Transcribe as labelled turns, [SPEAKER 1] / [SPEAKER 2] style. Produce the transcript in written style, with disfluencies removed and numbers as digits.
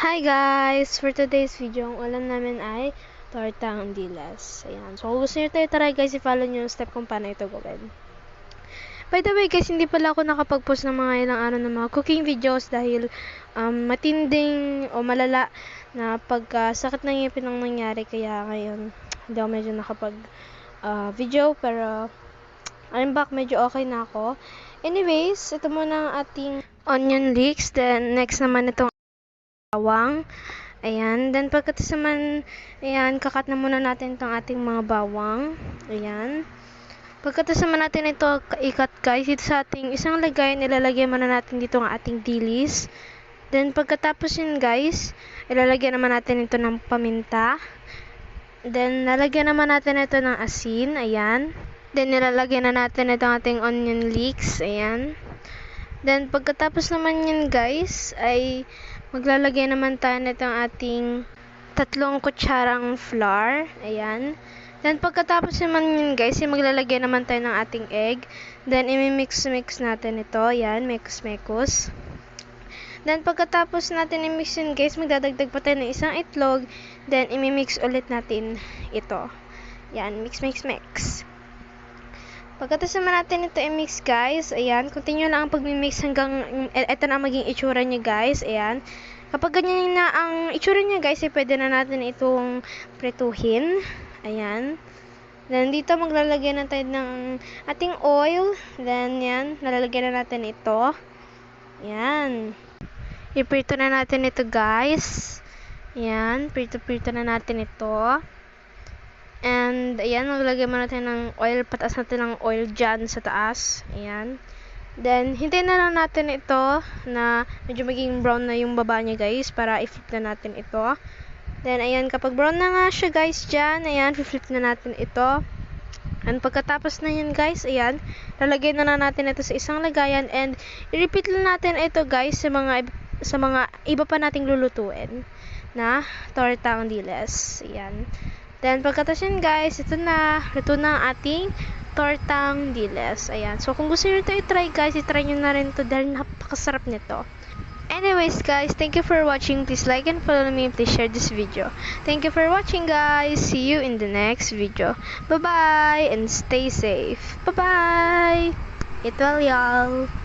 [SPEAKER 1] Hi guys! For today's video, ang ulam namin ay tortang dilas. Ayan. So, kung gusto nyo tayo try guys, i-follow nyo yung step kung paano ito gawin. By the way guys, hindi pala ako nakapag-post ng mga ilang araw ng mga cooking videos dahil matinding o malala na pagkasakit ng ngipin ang nangyari. Kaya ngayon, hindi ako medyo nakapag video. Pero, I'm back. Medyo okay na ako. Anyways, ito muna ang ating onion leeks. Then, next naman itong bawang. Ayan. Then, pagkatapos naman, ayan, kakat na muna natin itong ating mga bawang. Ayan. Pagkatapos naman natin ito ikat guys, ito sa ating isang lagay, nilalagyan muna natin dito ang ating dilis. Then, pagkatapos yun guys, ilalagyan naman natin ito ng paminta. Then, lalagyan naman natin ito ng asin. Ayan. Then, nilalagyan na natin ito ang ating onion leeks. Ayan. Then, pagkatapos naman yun guys, ay maglalagay naman tayo nito ang ating 3 kutsarang flour. Ayan. Then, pagkatapos naman yun guys, maglalagay naman tayo ng ating egg. Then, imimix natin ito. Ayan, mekos. Then, pagkatapos natin i-mix yun guys, magdadagdag pa tayo ng isang itlog. Then, imimix ulit natin ito. Ayan, mix. Pagkatapos naman natin ito i-mix guys, ayan, continue lang ang pag-mix hanggang ito na ang maging itsura niya guys, ayan. Kapag ganyan na ang itsura niya guys, pwede na natin itong prituhin, ayan. Then dito maglalagay na tayo ng ating oil, then yan, nalalagyan na natin ito, ayan. Iprito na natin ito guys, ayan, prito na natin ito. And, ayan, maglagay muna tayo ng oil. Pataas natin ng oil dyan sa taas. Ayan. Then, hintayin na lang natin ito na medyo maging brown na yung baba niya, guys, para i-flip na natin ito. Then, ayan, kapag brown na nga siya, guys, dyan, ayan, i-flip na natin ito. And, pagkatapos na yun, guys, ayan, lalagay na lang natin ito sa isang lagayan. And, i-repeat lang natin ito, guys, sa mga iba pa nating lulutuin na tortang diles. Ayan. Then, pagkatapos yun guys, ito na, luto na ang ating tortang diles. Ayan. So, kung gusto nyo ito i-try guys, i-try nyo na rin ito dahil napakasarap nito. Anyways guys, thank you for watching. Please like and follow me. Please share this video. Thank you for watching guys. See you in the next video. Bye-bye and stay safe. Bye-bye. Eat well y'all.